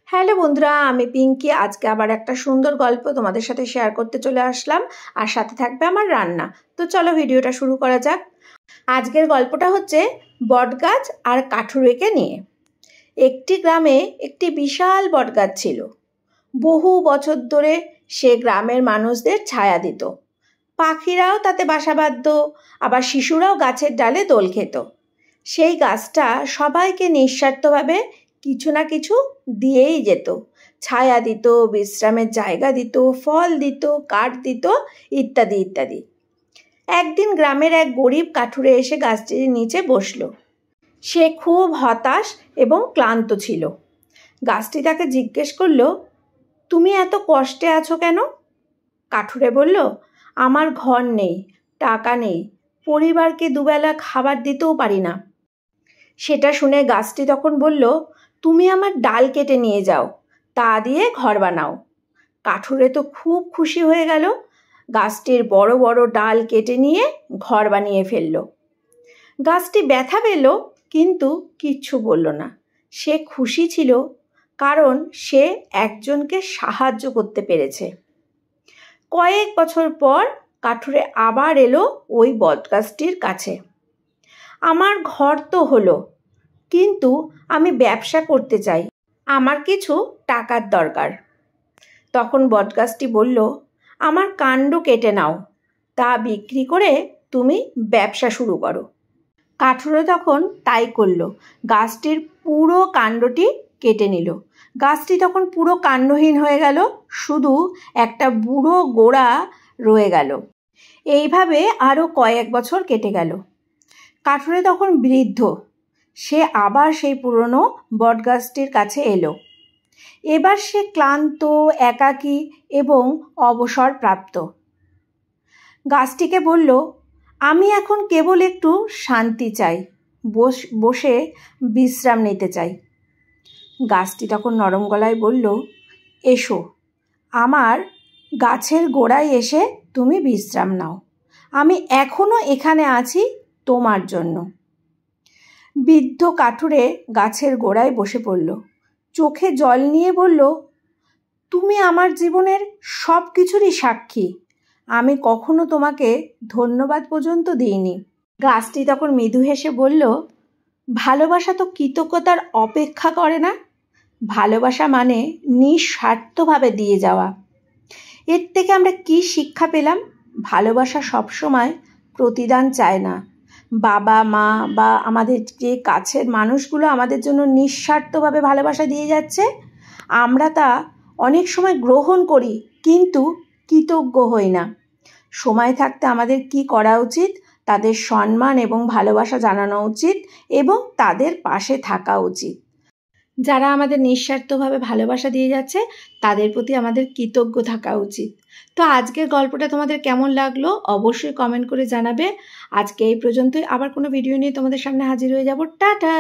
Hello বন্ধুরা, আমি পিঙ্কি। আজকে আবার একটা সুন্দর গল্প তোমাদের সাথে শেয়ার করতে চলে আসলাম, আর সাথে থাকবে আমার রান্না। তো চলো ভিডিওটা শুরু করা যাক। আজকের গল্পটা হচ্ছে বটগাছ আর কাঠুরেকে নিয়ে। একটি গ্রামে একটি বিশাল বটগাছ ছিল। বহু বছর ধরে সে গ্রামের মানুষদের ছায়া দিত। পাখিরাও তাতে বাসা বাঁধত, আবার শিশুরাও গাছের ডালে দোল খেত। সেই গাছটা সবাইকে নিঃস্বার্থভাবে কিছু না কিছু দিয়েই যেত। ছায়া দিত, বিশ্রামের জায়গা দিত, ফল দিত, কাঠ দিত, ইত্যাদি ইত্যাদি। একদিন গ্রামের এক গরিব কাঠুরে এসে গাছটির নিচে বসল। সে খুব হতাশ এবং ক্লান্ত ছিল। গাছটি তাকে জিজ্ঞেস করল, তুমি এত কষ্টে আছো কেন? কাঠুরে বলল, আমার ঘর নেই, টাকা নেই, পরিবারকে দুবেলা খাবার দিতেও পারি না। সেটা শুনে গাছটি তখন বলল, তুমি আমার ডাল কেটে নিয়ে যাও, তা দিয়ে ঘর বানাও। কাঠুরে তো খুব খুশি হয়ে গেল। গাছটির বড় বড় ডাল কেটে নিয়ে ঘর বানিয়ে ফেলল। গাছটি ব্যথা পেল, কিন্তু কিচ্ছু বলল না। সে খুশি ছিল, কারণ সে একজনকে সাহায্য করতে পেরেছে। কয়েক বছর পর কাঠুরে আবার এলো ওই বটগাছটির কাছে। আমার ঘর তো হলো, কিন্তু আমি ব্যবসা করতে চাই, আমার কিছু টাকার দরকার। তখন বটগাছটি বলল, আমার কাণ্ড কেটে নাও, তা বিক্রি করে তুমি ব্যবসা শুরু করো। কাঠুরে তখন তাই করল। গাছটির পুরো কাণ্ডটি কেটে নিল। গাছটি তখন পুরো কাণ্ডহীন হয়ে গেল, শুধু একটা বুড়ো গোড়া রয়ে গেল। এইভাবে আরও কয়েক বছর কেটে গেল। কাঠুরে তখন বৃদ্ধ। সে আবার সেই পুরনো বটগাছটির কাছে এলো। এবার সে ক্লান্ত, একাকী এবং অবসরপ্রাপ্ত। গাছটিকে বলল, আমি এখন কেবল একটু শান্তি চাই, বসে বিশ্রাম নিতে চাই। গাছটি তখন নরম গলায় বলল, এসো, আমার গাছের গোড়ায় এসে তুমি বিশ্রাম নাও। আমি এখনো এখানে আছি তোমার জন্য। বৃদ্ধ কাঠুরে গাছের গোড়ায় বসে পড়ল। চোখে জল নিয়ে বলল, তুমি আমার জীবনের সব কিছুরই সাক্ষী। আমি কখনো তোমাকে ধন্যবাদ পর্যন্ত দিইনি। গাছটি তখন মৃদু হেসে বলল, ভালোবাসা তো কৃতজ্ঞতার অপেক্ষা করে না। ভালোবাসা মানে নিঃস্বার্থভাবে দিয়ে যাওয়া। এর থেকে আমরা কি শিক্ষা পেলাম? ভালোবাসা সবসময় প্রতিদান চায় না। বাবা মা বা আমাদের যে কাছের মানুষগুলো আমাদের জন্য নিঃস্বার্থভাবে ভালোবাসা দিয়ে যাচ্ছে, আমরা তা অনেক সময় গ্রহণ করি, কিন্তু কৃতজ্ঞ হই না। সময় থাকতে আমাদের কি করা উচিত? তাদের সম্মান এবং ভালোবাসা জানানো উচিত এবং তাদের পাশে থাকা উচিত। যারা আমাদের নিঃস্বার্থভাবে ভালোবাসা দিয়ে যাচ্ছে, তাদের প্রতি আমাদের কৃতজ্ঞ থাকা উচিত। তো আজকের গল্পটা তোমাদের কেমন লাগলো অবশ্যই কমেন্ট করে জানাবে। আজকে এই পর্যন্তই। আবার কোনো ভিডিও নিয়ে তোমাদের সামনে হাজির হয়ে যাব। টাটা।